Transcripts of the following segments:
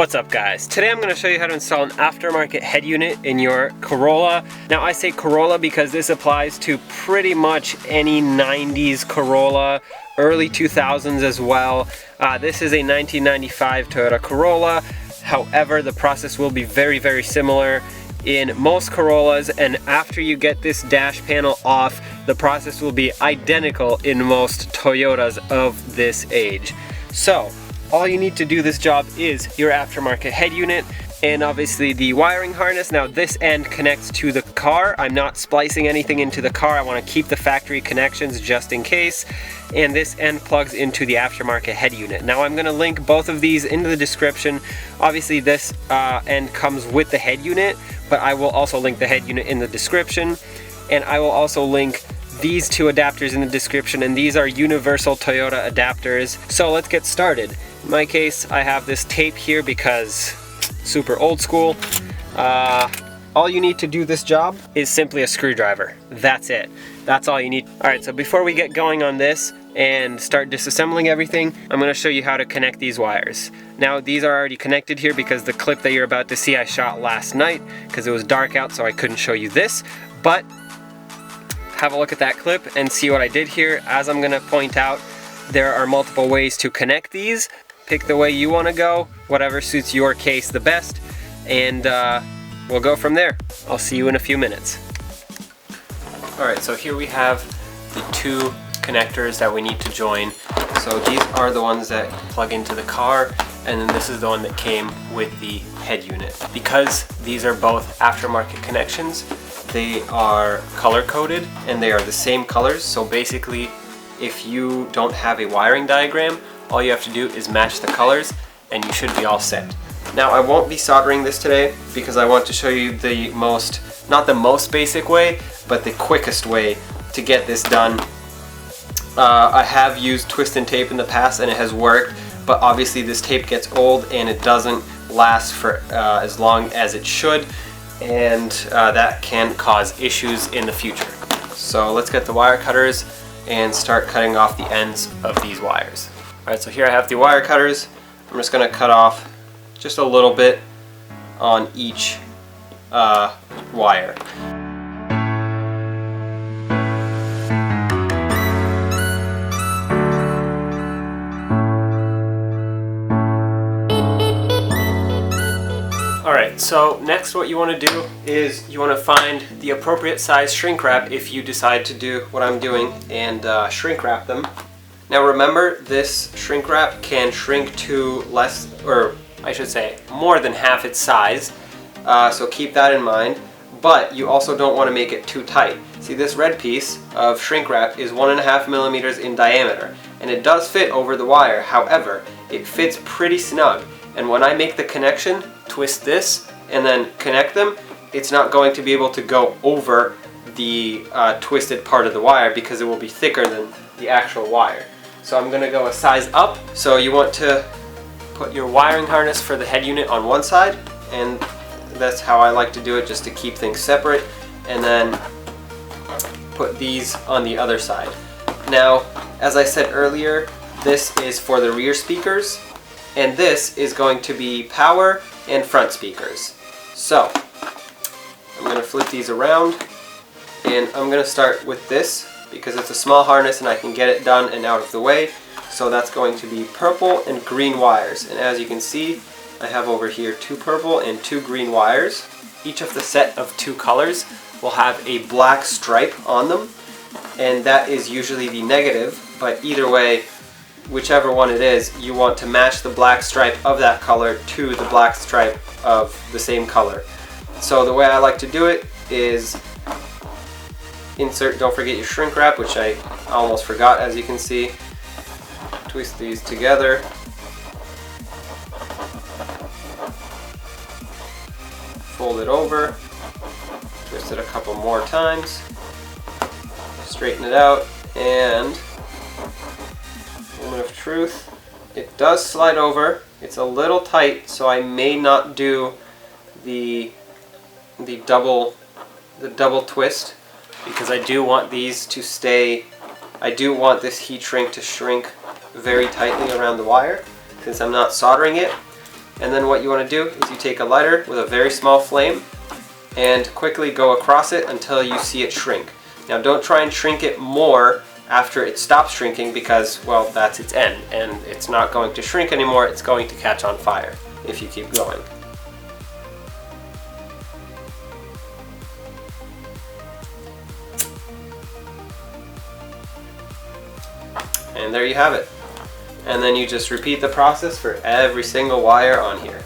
What's up guys? Today I'm going to show you how to install an aftermarket head unit in your Corolla. Now I say Corolla because this applies to pretty much any 90s Corolla, early 2000s as well. This is a 1995 Toyota Corolla. However, the process will be very similar in most Corollas, and after you get this dash panel off, the process will be identical in most Toyotas of this age. So all you need to do this job is your aftermarket head unit and obviously the wiring harness. Now this end connects to the car. I'm not splicing anything into the car. I want to keep the factory connections just in case. And this end plugs into the aftermarket head unit. Now I'm going to link both of these into the description. Obviously this end comes with the head unit, but I will also link the head unit in the description. And I will also link these two adapters in the description, and these are universal Toyota adapters. So let's get started. In my case, I have this tape here because super old school. All you need to do this job is simply a screwdriver. That's it. That's all you need. Alright, so before we get going on this and start disassembling everything, I'm going to show you how to connect these wires. Now these are already connected here because the clip that you're about to see I shot last night because it was dark out, so I couldn't show you this. But have a look at that clip and see what I did here. As I'm going to point out, there are multiple ways to connect these. Pick the way you want to go, whatever suits your case the best, and we'll go from there. I'll see you in a few minutes. Alright, so here we have the two connectors that we need to join. So these are the ones that plug into the car, and then this is the one that came with the head unit. Because these are both aftermarket connections, they are color coded and they are the same colors. So basically, if you don't have a wiring diagram, all you have to do is match the colors and you should be all set. Now I won't be soldering this today because I want to show you the most, not the most basic way, but the quickest way to get this done. I have used twist and tape in the past and it has worked, but obviously this tape gets old and it doesn't last for as long as it should, and that can cause issues in the future. So let's get the wire cutters and start cutting off the ends of these wires. Alright, so here I have the wire cutters. I'm just going to cut off just a little bit on each wire. Alright, so next what you want to do is you want to find the appropriate size shrink wrap if you decide to do what I'm doing and shrink wrap them. Now remember, this shrink wrap can shrink to less, or I should say more than half its size, so keep that in mind, but you also don't want to make it too tight. See, this red piece of shrink wrap is 1.5 millimeters in diameter, and it does fit over the wire. However, it fits pretty snug, and when I make the connection, twist this and then connect them, it's not going to be able to go over the twisted part of the wire because it will be thicker than the actual wire. So I'm going to go a size up. So you want to put your wiring harness for the head unit on one side, and that's how I like to do it, just to keep things separate, and then put these on the other side. Now, as I said earlier, this is for the rear speakers, and this is going to be power and front speakers. So I'm going to flip these around, and I'm going to start with this because it's a small harness and I can get it done and out of the way. So that's going to be purple and green wires, and as you can see, I have over here 2 purple and 2 green wires. Each of the set of 2 colors will have a black stripe on them, and that is usually the negative, but either way, whichever one it is, you want to match the black stripe of that color to the black stripe of the same color. So the way I like to do it is insert, don't forget your shrink wrap, which I almost forgot, as you can see. Twist these together. Fold it over. Twist it a couple more times. Straighten it out, and moment of truth, it does slide over. It's a little tight, so I may not do the double twist because I do want these to stay. I do want this heat shrink to shrink very tightly around the wire since I'm not soldering it. And then what you want to do is you take a lighter with a very small flame and quickly go across it until you see it shrink. Now don't try and shrink it more after it stops shrinking because, well, that's its end and it's not going to shrink anymore, it's going to catch on fire if you keep going. And there you have it. And then you just repeat the process for every single wire on here.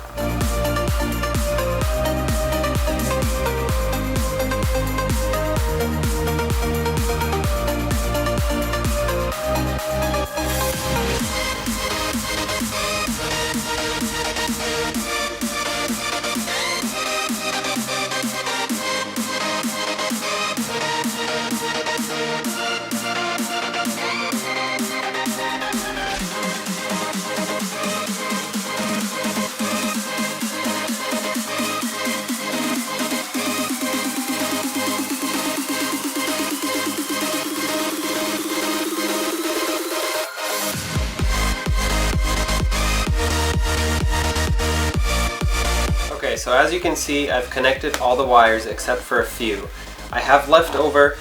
Okay, so as you can see, I've connected all the wires except for a few. I have left over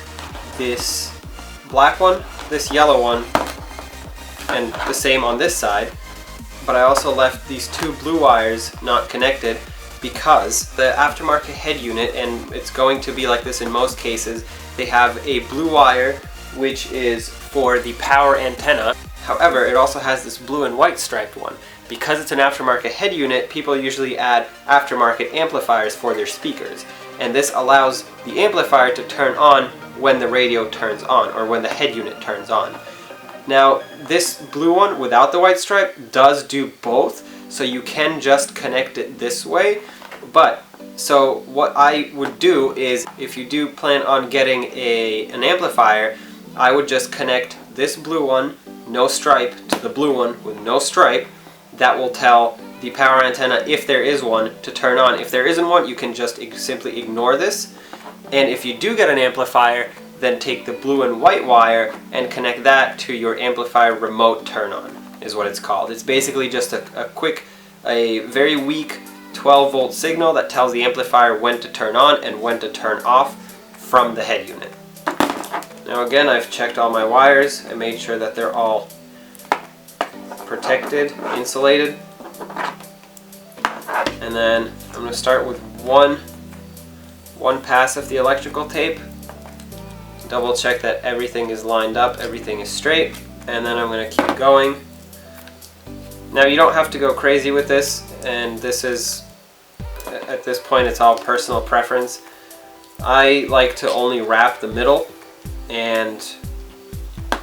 this black one, this yellow one, and the same on this side, but I also left these two blue wires not connected because the aftermarket head unit, and it's going to be like this in most cases, they have a blue wire which is for the power antenna. However, it also has this blue and white striped one. Because it's an aftermarket head unit, people usually add aftermarket amplifiers for their speakers. And this allows the amplifier to turn on when the radio turns on, or when the head unit turns on. Now, this blue one without the white stripe does do both, so you can just connect it this way. But, so what I would do is, if you do plan on getting an amplifier, I would just connect this blue one, no stripe, to the blue one with no stripe. That will tell the power antenna, if there is one, to turn on. If there isn't one, you can just simply ignore this. And if you do get an amplifier, then take the blue and white wire and connect that to your amplifier remote turn on, is what it's called. It's basically just a very weak 12-volt signal that tells the amplifier when to turn on and when to turn off from the head unit. Now again, I've checked all my wires. I made sure that they're all protected, insulated. And then I'm going to start with one pass of the electrical tape. Double check that everything is lined up, everything is straight, and then I'm going to keep going. Now you don't have to go crazy with this, and this is, at this point, it's all personal preference. I like to only wrap the middle and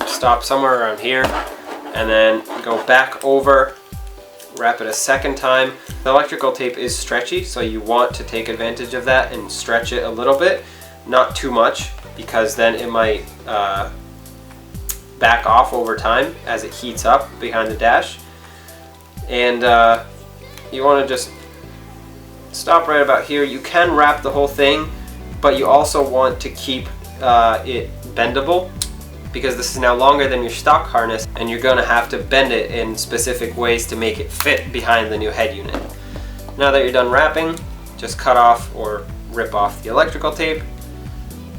stop somewhere around here, and then go back over, wrap it a second time. The electrical tape is stretchy, so you want to take advantage of that and stretch it a little bit, not too much, because then it might back off over time as it heats up behind the dash. And you want to just stop right about here. You can wrap the whole thing, but you also want to keep it bendable, because this is now longer than your stock harness, and you're going to have to bend it in specific ways to make it fit behind the new head unit. Now that you're done wrapping, just cut off or rip off the electrical tape,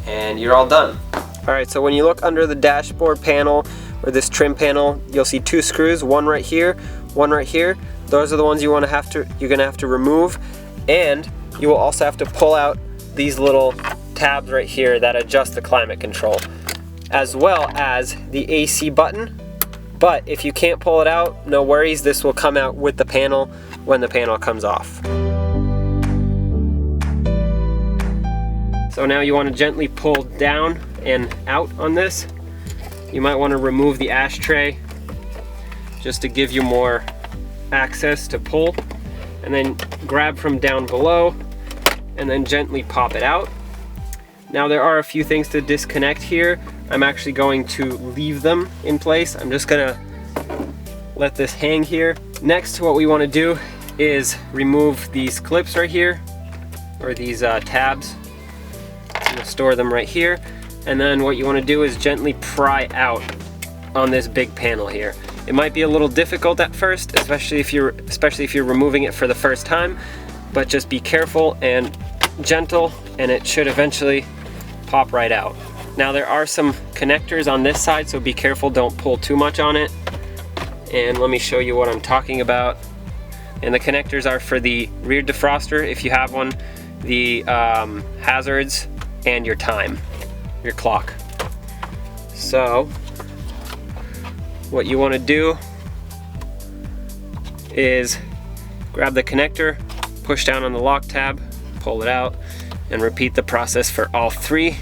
and you're all done. Alright, so when you look under the dashboard panel, or this trim panel, you'll see two screws, one right here, one right here. Those are the ones you're going to have to remove, and you will also have to pull out these little tabs right here that adjust the climate control, as well as the AC button. But if you can't pull it out, no worries, this will come out with the panel when the panel comes off. So now you want to gently pull down and out on this. You might want to remove the ashtray just to give you more access to pull, and then grab from down below and then gently pop it out. Now there are a few things to disconnect here. I'm actually going to leave them in place. I'm just gonna let this hang here. Next, what we want to do is remove these clips right here, or these tabs. I'm gonna store them right here, and then what you want to do is gently pry out on this big panel here. It might be a little difficult at first, especially if you're removing it for the first time, but just be careful and gentle and it should eventually pop right out. Now there are some connectors on this side, so be careful, don't pull too much on it. And let me show you what I'm talking about. And the connectors are for the rear defroster, if you have one, the hazards, and your time, your clock. So what you want to do is grab the connector, push down on the lock tab, pull it out, and repeat the process for all three.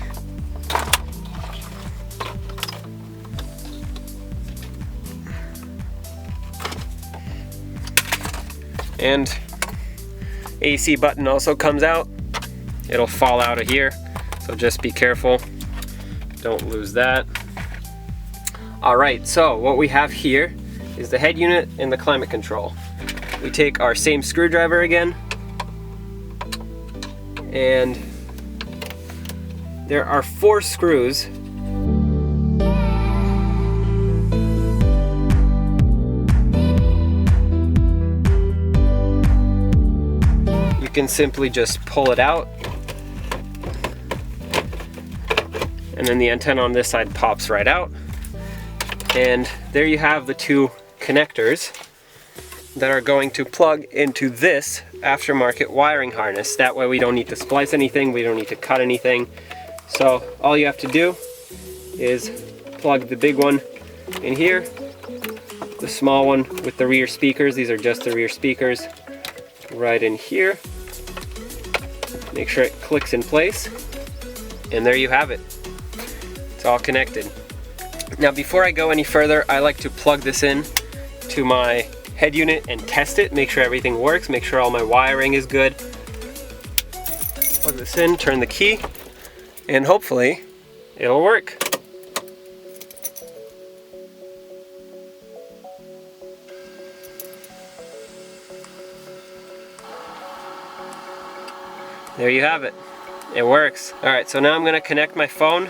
And AC button also comes out. It'll fall out of here, so just be careful. Don't lose that. Alright, so what we have here is the head unit and the climate control. We take our same screwdriver again, and there are 4 screws. You can simply just pull it out, and then the antenna on this side pops right out. And there you have the 2 connectors that are going to plug into this aftermarket wiring harness. That way we don't need to splice anything, we don't need to cut anything. So all you have to do is plug the big one in here, the small one with the rear speakers, these are just the rear speakers, right in here. Make sure it clicks in place, and there you have it. It's all connected. Now before I go any further, I like to plug this in to my head unit and test it, make sure everything works, make sure all my wiring is good. Plug this in, turn the key, and hopefully it'll work. There you have it. It works. Alright, so now I'm going to connect my phone,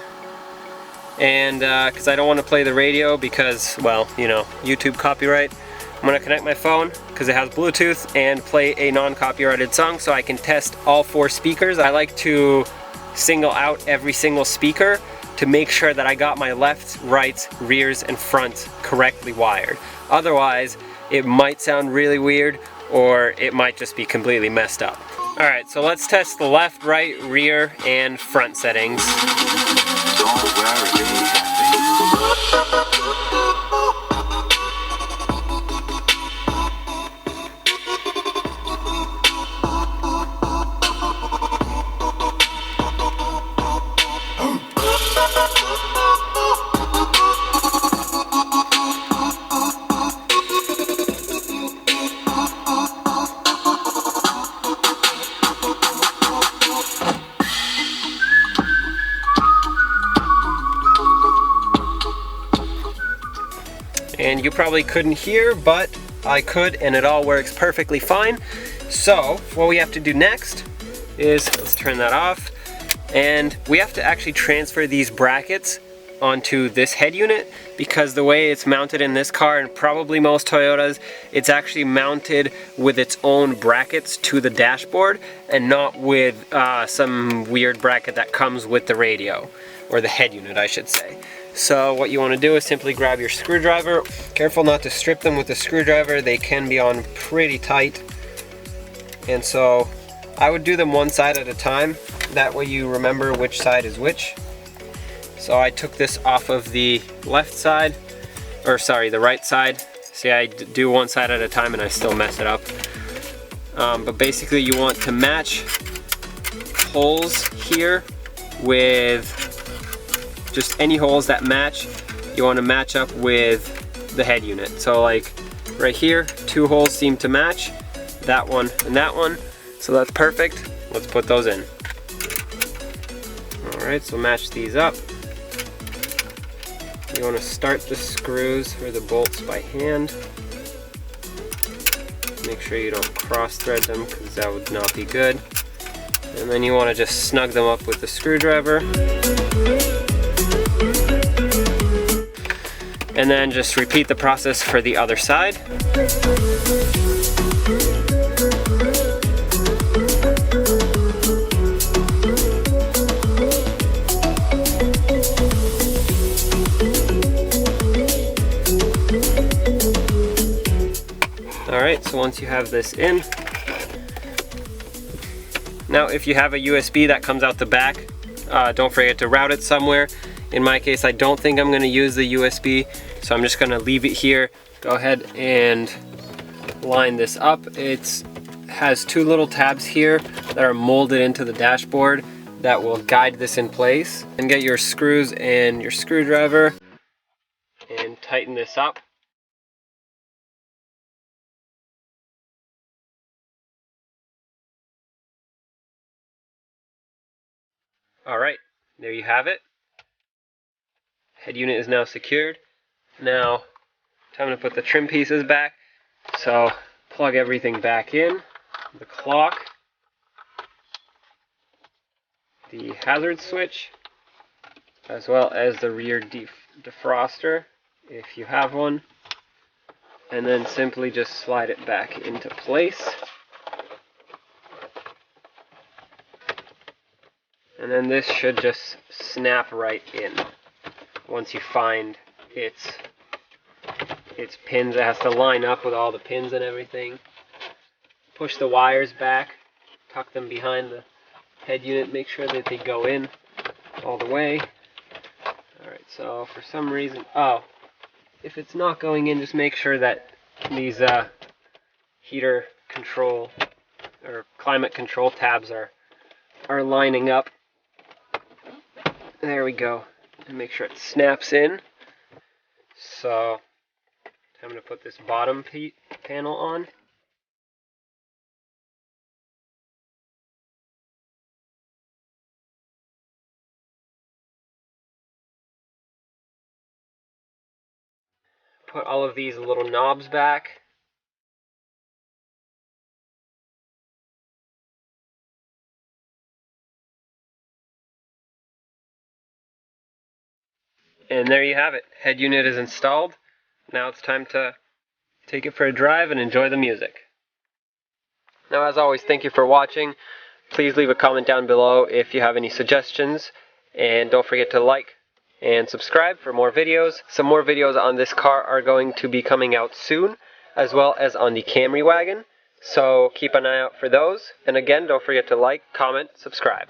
and because I don't want to play the radio because, well, you know, YouTube copyright. I'm going to connect my phone because it has Bluetooth and play a non-copyrighted song so I can test all 4 speakers. I like to single out every single speaker to make sure that I got my lefts, rights, rears, and fronts correctly wired. Otherwise, it might sound really weird or it might just be completely messed up. Alright, so let's test the left, right, rear, and front settings. Don't worry. And you probably couldn't hear, but I could, and it all works perfectly fine. So what we have to do next is, let's turn that off, and we have to actually transfer these brackets onto this head unit, because the way it's mounted in this car, and probably most Toyotas, it's actually mounted with its own brackets to the dashboard and not with some weird bracket that comes with the radio, or the head unit I should say. So what you want to do is simply grab your screwdriver. Careful not to strip them with the screwdriver, they can be on pretty tight. And so I would do them one side at a time, that way you remember which side is which. So I took this off of the left side, or sorry, the right side. See, I do one side at a time and I still mess it up. But basically you want to match holes here with just any holes that match. You want to match up with the head unit. So like right here, 2 holes seem to match, that one and that one. So that's perfect. Let's put those in. Alright, so match these up. You want to start the screws or the bolts by hand. Make sure you don't cross thread them because that would not be good. And then you want to just snug them up with the screwdriver. And then just repeat the process for the other side. Alright, so once you have this in, now if you have a USB that comes out the back, don't forget to route it somewhere. In my case, I don't think I'm going to use the USB, so I'm just going to leave it here. Go ahead and line this up. It has two little tabs here that are molded into the dashboard that will guide this in place. And get your screws and your screwdriver and tighten this up. Alright, there you have it. Head unit is now secured. Now, time to put the trim pieces back. So, plug everything back in. The clock, the hazard switch, as well as the rear defroster, if you have one. And then simply just slide it back into place. And then this should just snap right in. Once you find its pins, it has to line up with all the pins and everything. Push the wires back, tuck them behind the head unit, make sure that they go in all the way. Alright, so for some reason, if it's not going in, just make sure that these heater control or climate control tabs are lining up. There we go. And make sure it snaps in. So, time to put this bottom panel on. Put all of these little knobs back. And there you have it. Head unit is installed. Now it's time to take it for a drive and enjoy the music. Now, as always, thank you for watching. Please leave a comment down below if you have any suggestions. And don't forget to like and subscribe for more videos. Some more videos on this car are going to be coming out soon, as well as on the Camry wagon. So keep an eye out for those. And again, don't forget to like, comment, subscribe.